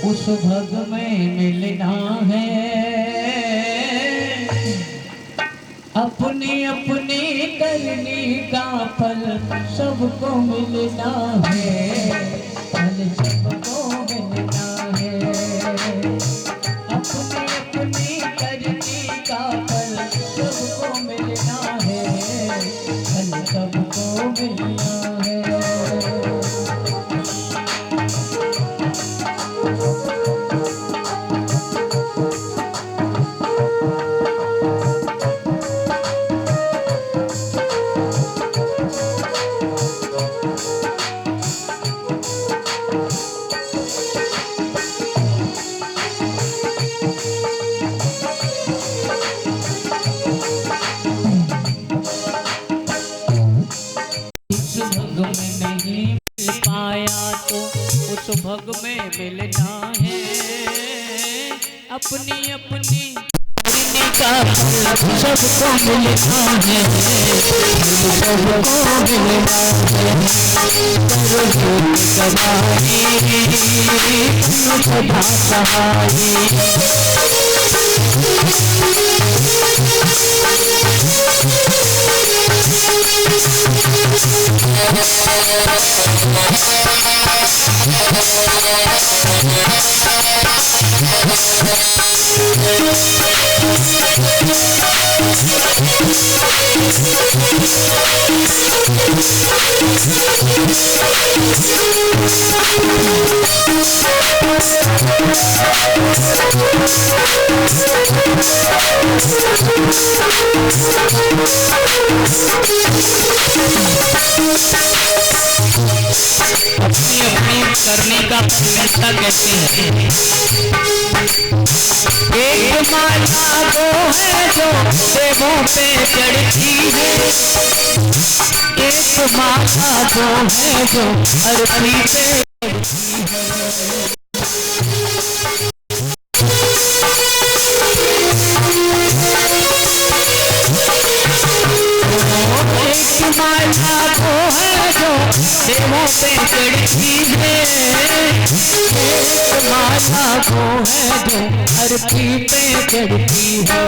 उस भग में मिलना है, अपनी अपनी करनी का फल सबको मिलना है, फल सबको मिलना है, अपनी अपनी करनी का फल सबको मिलना है, फल सबको मिलना है। उस भग में मिलना है, अपनी अपनी करनी का फल सबको मिलना है, सबको मिलना है, सदा सहाई। अपनी अपनी करने का फल कहते हैं। एक माला वो है जो देवों पे चढ़ती है, एक माला वो है जो अरबी पे चढ़ती है। एक माला वो है जो देवों पे चढ़ती है, एक माला वो है जो अरबी पे चढ़ती है।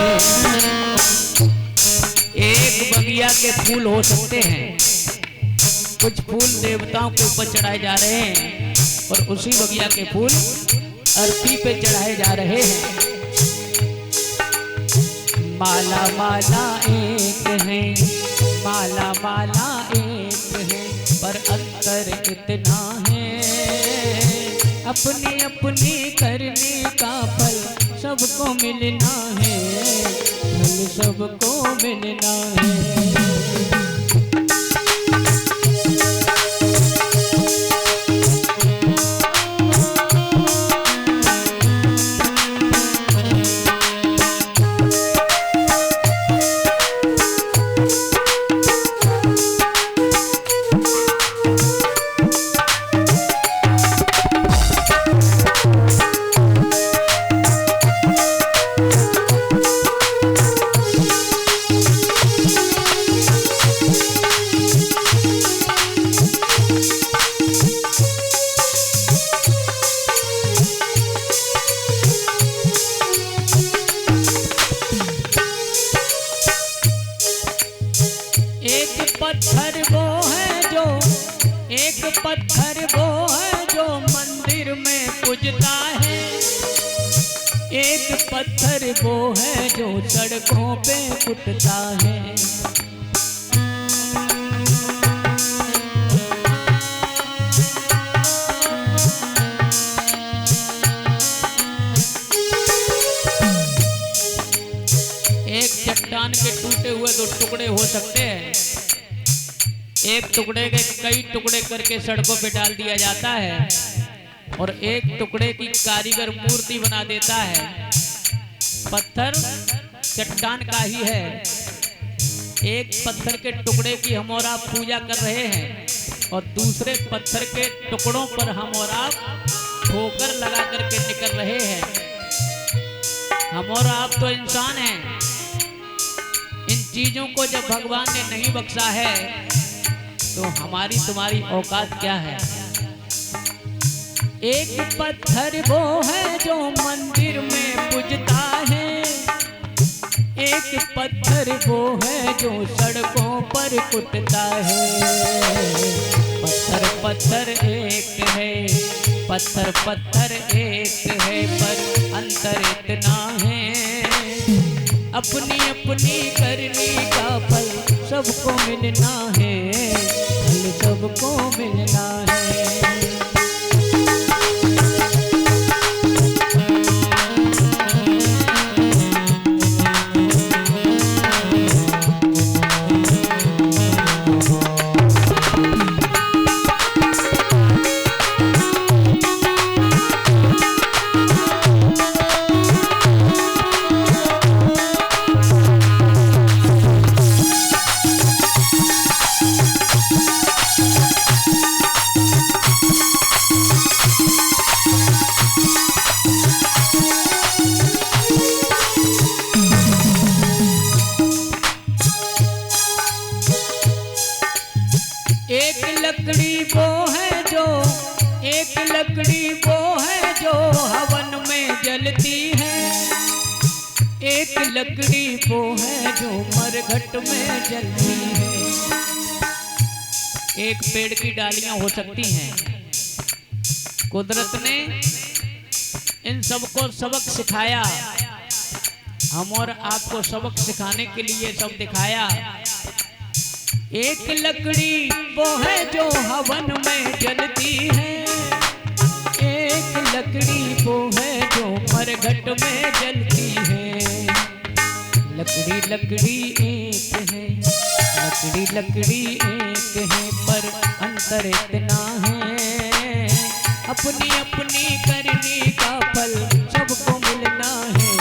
एक बगिया के फूल हो सकते हैं, कुछ फूल देवताओं के ऊपर चढ़ाए जा रहे हैं और उसी बगिया के फूल अरबी पे चढ़ाए जा रहे हैं। माला माला एक है, माला माला एक है, पर अंतर इतना है, अपनी अपनी करने का फल सबको मिलना है, फल सबको मिलना है। पत्थर वो है जो मंदिर में पूजता है, एक पत्थर वो है जो सड़कों पे कुटता है। एक चट्टान के टूटे हुए दो टुकड़े हो सकते हैं, एक टुकड़े के कई टुकड़े करके सड़कों पे डाल दिया जाता है और एक टुकड़े की कारीगर मूर्ति बना देता है। पत्थर चट्टान का ही है, एक पत्थर के टुकड़े की हम और आप पूजा कर रहे हैं और दूसरे पत्थर के टुकड़ों पर हम और आप ठोकर लगा करके निकल रहे हैं। हम और आप तो इंसान हैं, इन चीजों को जब भगवान ने नहीं बख्शा है तो हमारी तुम्हारी औकात क्या है। एक पत्थर वो है जो मंदिर में पूजता है, एक पत्थर वो है जो सड़कों पर कुटता है। पत्थर पत्थर एक है, पत्थर पत्थर एक है, पर अंतर इतना है। अपनी अपनी करनी का फल सबको मिलना है, फल सबको मिलना है। एक लकड़ी वो है जो, एक लकड़ी वो है जो हवन में जलती है, एक लकड़ी वो है जो मरघट में जलती है। एक पेड़ की डालियां हो सकती हैं, कुदरत ने इन सबको सबक सिखाया, हम और आपको सबक सिखाने के लिए सब दिखाया। एक लकड़ी वो है जो हवन में जलती है, एक लकड़ी वो है जो मरघट में जलती है। लकड़ी लकड़ी एक है, लकड़ी लकड़ी एक है, पर अंतर इतना है। अपनी अपनी करनी का फल सबको मिलना है,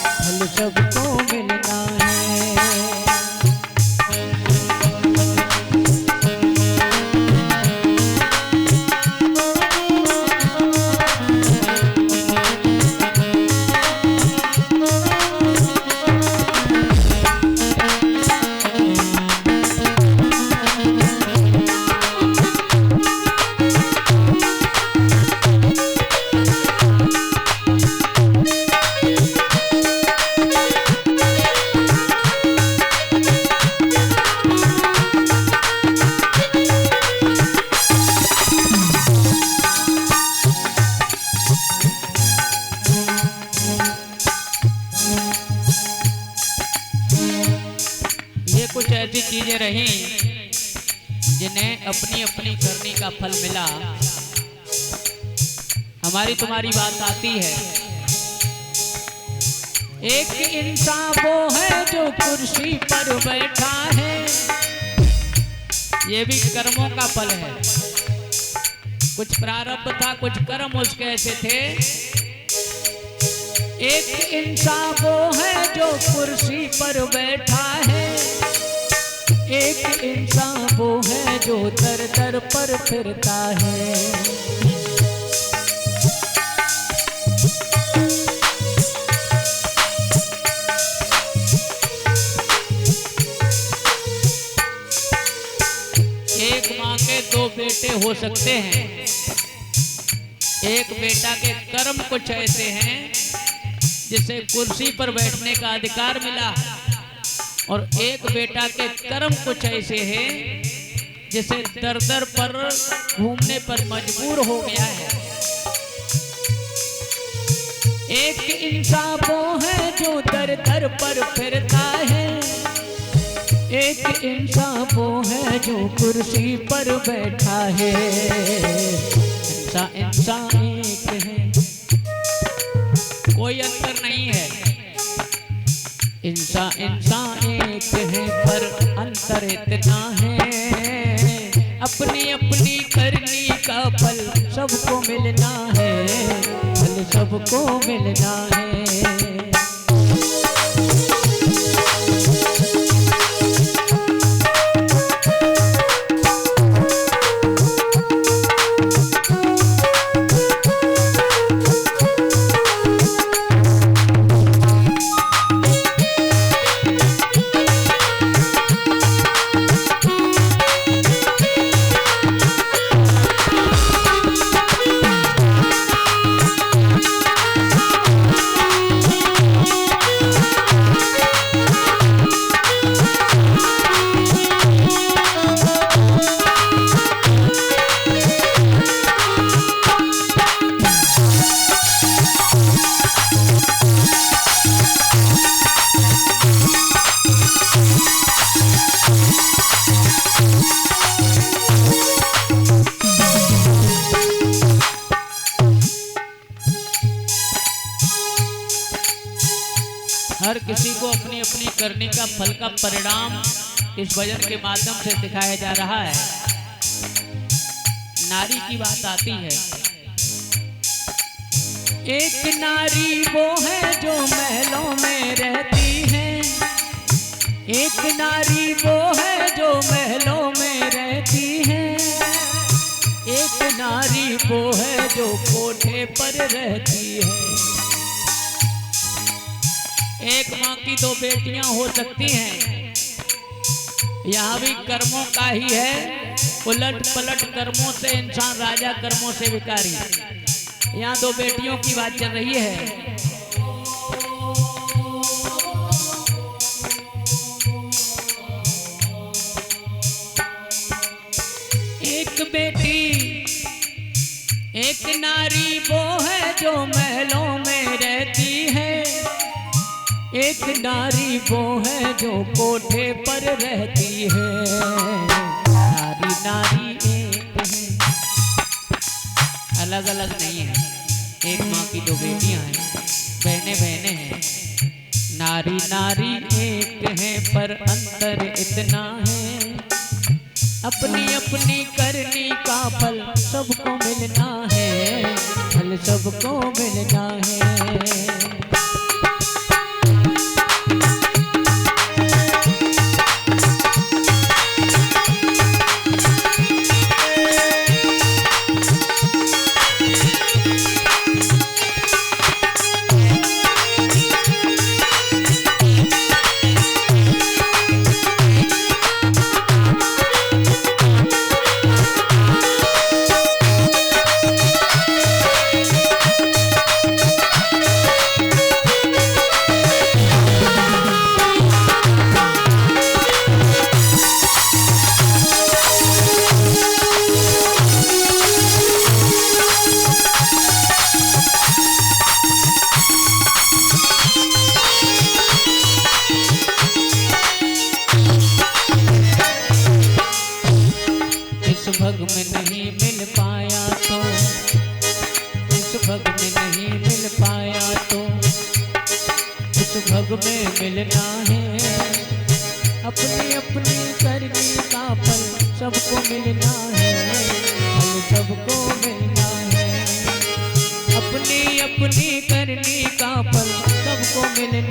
फल सबको मिलना है। कुछ ऐसी चीजें रही जिन्हें अपनी अपनी करनी का फल मिला। हमारी तुम्हारी बात आती है, एक इंसान वो है जो कुर्सी पर बैठा है, ये भी कर्मों का फल है। कुछ प्रारब्ध था, कुछ कर्म उसके ऐसे थे। एक इंसान वो है जो कुर्सी पर बैठा है, एक इंसान वो है जो दर दर पर फिरता है। एक माँ के दो बेटे हो सकते हैं, एक बेटा के कर्म कुछ ऐसे हैं जिसे कुर्सी पर बैठने का अधिकार मिला, और एक बेटा के कर्म कुछ ऐसे हैं जिसे दर दर पर घूमने पर मजबूर हो गया है। एक इंसान वो है जो दर दर पर फिरता है, एक इंसान वो है जो कुर्सी पर बैठा है। इंसान इंसान एक है, कोई अंतर नहीं है। इंसान इंसान एक है, पर अंतर इतना है। अपनी अपनी करनी का फल सबको मिलना है, फल सबको मिलना है। हर किसी को अपनी अपनी करने का फल का परिणाम इस भजन के माध्यम से दिखाया जा रहा है। नारी की बात आती है। एक नारी वो है जो महलों में रहती है, एक नारी वो है जो महलों में रहती है, एक नारी वो है जो कोठे पर रहती है। एक माँ की दो बेटियां हो सकती हैं, यहाँ भी कर्मों का ही है, उलट पलट कर्मों से इंसान राजा, कर्मों से भिखारी। यहाँ दो बेटियों की बात चल रही है। एक बेटी, एक नारी वो है जो महलों में रहती है, एक नारी वो है जो कोठे पर रहती है। नारी नारी एक है, अलग अलग नहीं है। एक माँ की दो बेटियां हैं, बहने बहने हैं। नारी नारी एक है पर अंतर इतना है, अपनी अपनी करनी का फल सबको मिलना है, फल सबको मिलना है। भग में नहीं मिल पाया तो, इस भग में नहीं मिल पाया तो, इस भग में मिलना है। अपनी अपनी करनी का फल सबको मिलना है, फल सबको मिलना है। अपनी अपनी करनी का फल सबको मिलना